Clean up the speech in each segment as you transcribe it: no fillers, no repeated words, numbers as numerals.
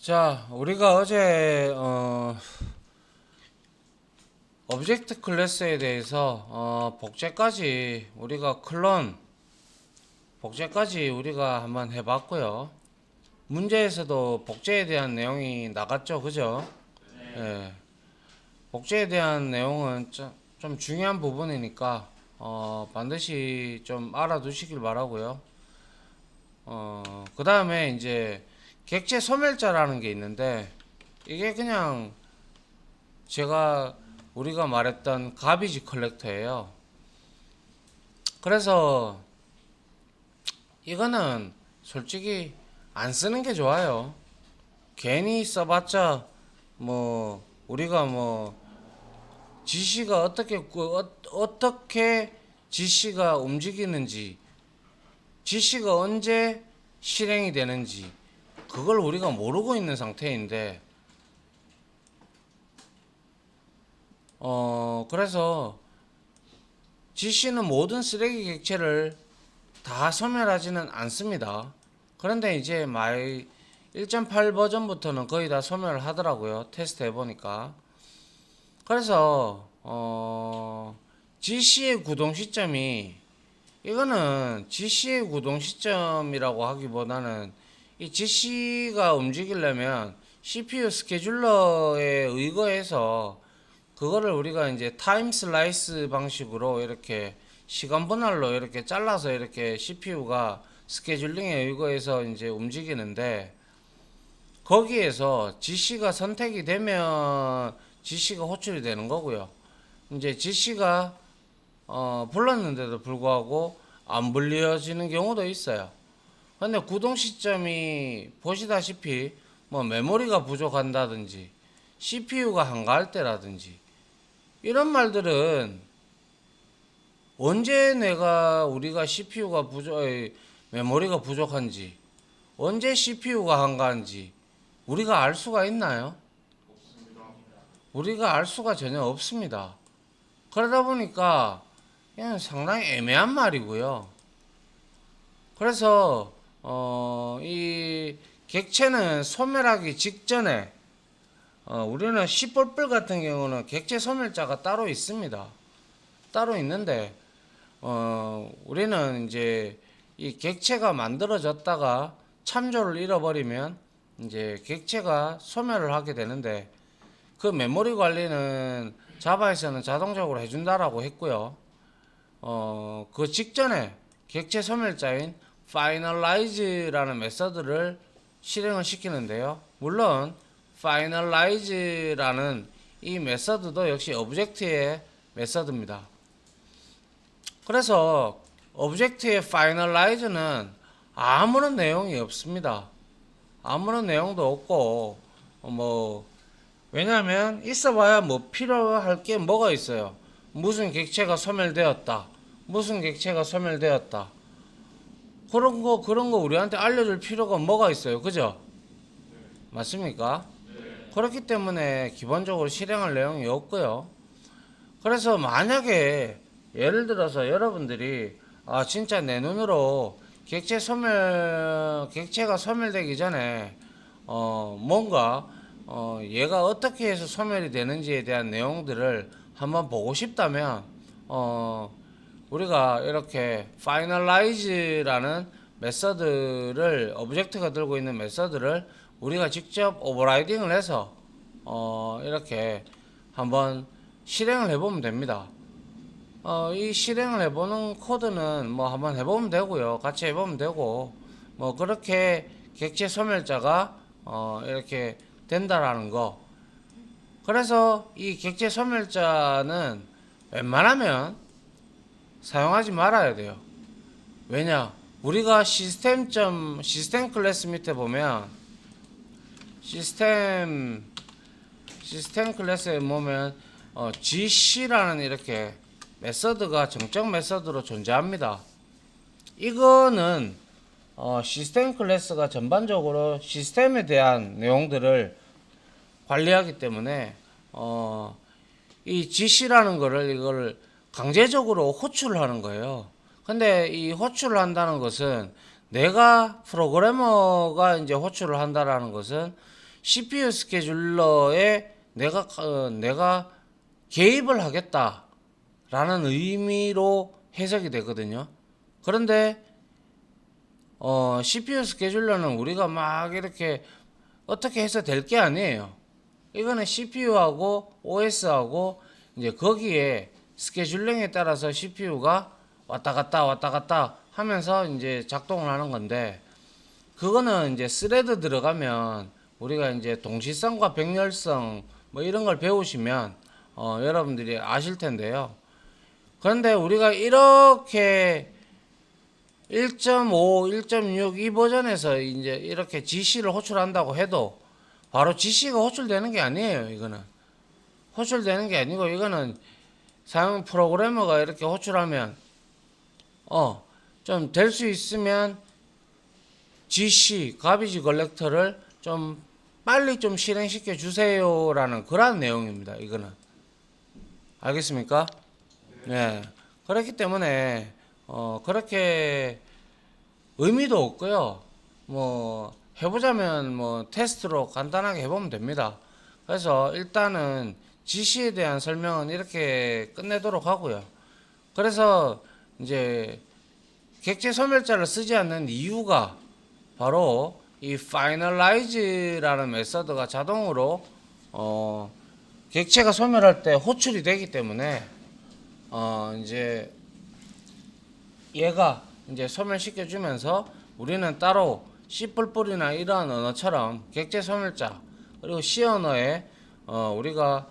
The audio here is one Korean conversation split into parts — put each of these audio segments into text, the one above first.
자, 우리가 어제 오브젝트 클래스에 대해서 복제까지 우리가 클론 복제까지 우리가 한번 해봤고요. 문제에서도 복제에 대한 내용이 나갔죠, 그죠? 예. 복제에 대한 내용은 좀 중요한 부분이니까 반드시 좀 알아두시길 바라고요. 그 다음에 이제 객체 소멸자라는 게 있는데 이게 그냥 제가 우리가 말했던 가비지 컬렉터예요. 그래서 이거는 솔직히 안 쓰는 게 좋아요. 괜히 써봤자 뭐 우리가 뭐 지시가 어떻게 지시가 움직이는지, 지시가 언제 실행이 되는지 그걸 우리가 모르고 있는 상태인데 그래서 지시는 모든 쓰레기 객체를 다 소멸하지는 않습니다. 그런데 이제 마이 1.8 버전부터는 거의 다 소멸을 하더라고요. 테스트 해보니까. 그래서 GC의 구동 시점이 이거는 GC의 구동 시점이라고 하기보다는 이 GC가 움직이려면 CPU 스케줄러에 의거해서 그거를 우리가 이제 타임 슬라이스 방식으로 이렇게 시간 분할로 이렇게 잘라서 이렇게 CPU가 스케줄링에 의거해서 이제 움직이는데 거기에서 GC가 선택이 되면 GC가 호출이 되는 거고요. 이제 GC가 불렀는데도 불구하고 안 불려지는 경우도 있어요. 근데 구동 시점이 보시다시피 뭐 메모리가 부족한다든지 CPU가 한가할 때라든지 이런 말들은 언제 우리가 CPU가 메모리가 부족한지 언제 CPU가 한가한지 우리가 알 수가 있나요? 우리가 알 수가 전혀 없습니다. 그러다 보니까 그냥 상당히 애매한 말이고요. 그래서 이 객체는 소멸하기 직전에 우리는 시뻘뿔 같은 경우는 객체 소멸자가 따로 있습니다. 따로 있는데 우리는 이제 이 객체가 만들어졌다가 참조를 잃어버리면 이제 객체가 소멸을 하게 되는데 그 메모리 관리는 자바에서는 자동적으로 해준다라고 했고요. 그 직전에 객체 소멸자인 finalize라는 메서드를 실행을 시키는데요. 물론 finalize라는 이 메서드도 역시 오브젝트의 메서드입니다. 그래서 오브젝트의 finalize는 아무런 내용이 없습니다. 아무런 내용도 없고 왜냐하면 있어봐야 뭐 필요할 게 뭐가 있어요. 무슨 객체가 소멸되었다. 무슨 객체가 소멸되었다. 그런 거 우리한테 알려줄 필요가 뭐가 있어요. 그죠? 맞습니까? 그렇기 때문에 기본적으로 실행할 내용이 없고요. 그래서 만약에 예를 들어서 여러분들이 진짜 내 눈으로 객체가 소멸되기 전에 뭔가 얘가 어떻게 해서 소멸이 되는지에 대한 내용들을 한번 보고 싶다면 우리가 이렇게 finalize라는 메서드를 오브젝트가 들고 있는 메서드를 우리가 직접 오버라이딩을 해서 이렇게 한번 실행을 해보면 됩니다. 이 실행을 해보는 코드는 뭐 한번 해보면 되고요. 같이 해보면 되고 뭐 그렇게 객체 소멸자가 이렇게 된다라는 거. 그래서 이 객체 소멸자는 웬만하면 사용하지 말아야 돼요. 왜냐? 우리가 시스템 클래스 밑에 보면 시스템 클래스에 보면 GC라는 이렇게 메서드가 정적 메서드로 존재합니다. 이거는 시스템 클래스가 전반적으로 시스템에 대한 내용들을 관리하기 때문에 이 GC라는 이걸 강제적으로 호출을 하는 거예요. 근데 이 호출을 한다는 것은 내가 프로그래머가 이제 호출을 한다라는 것은 CPU 스케줄러에 내가 개입을 하겠다라는 의미로 해석이 되거든요. 그런데 CPU 스케줄러는 우리가 막 이렇게 어떻게 해서 될 게 아니에요. 이거는 CPU하고 OS하고 이제 거기에 스케줄링에 따라서 CPU가 왔다 갔다 하면서 이제 작동을 하는 건데, 그거는 이제 스레드 들어가면 우리가 이제 동시성과 병렬성 뭐 이런 걸 배우시면 여러분들이 아실 텐데요. 그런데 우리가 이렇게 1.5, 1.6 이 버전에서 이제 이렇게 GC를 호출한다고 해도 바로 GC가 호출되는 게 아니에요. 이거는 호출되는 게 아니고, 이거는 사용 프로그래머가 이렇게 호출하면 좀 될 수 있으면 GC 가비지 걸렉터를 좀 빨리 좀 실행시켜 주세요라는 그런 내용입니다. 이거는 알겠습니까? 네. 그렇기 때문에 그렇게 의미도 없고요. 뭐 해보자면 뭐 테스트로 간단하게 해보면 됩니다. 그래서 일단은 GC에 대한 설명은 이렇게 끝내도록 하고요. 그래서 이제 객체 소멸자를 쓰지 않는 이유가 바로 이 finalize라는 메서드가 자동으로 객체가 소멸할 때 호출이 되기 때문에 이제 얘가 이제 소멸시켜 주면서 우리는 따로 C++이나 이러한 언어처럼 객체 소멸자 그리고 C 언어에 우리가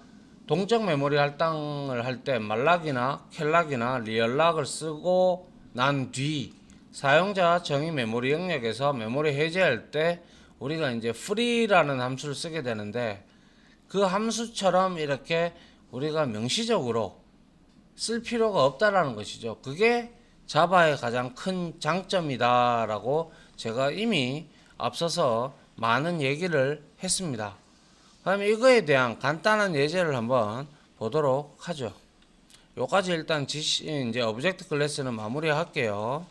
동적 메모리 할당을 할 때 말락이나 켈락이나 리얼락을 쓰고 난 뒤 사용자 정의 메모리 영역에서 메모리 해제할 때 우리가 이제 free라는 함수를 쓰게 되는데, 그 함수처럼 이렇게 우리가 명시적으로 쓸 필요가 없다라는 것이죠. 그게 자바의 가장 큰 장점이다라고 제가 이미 앞서서 많은 얘기를 했습니다. 그럼 이거에 대한 간단한 예제를 한번 보도록 하죠. 요까지 일단 이제 오브젝트 클래스는 마무리할게요.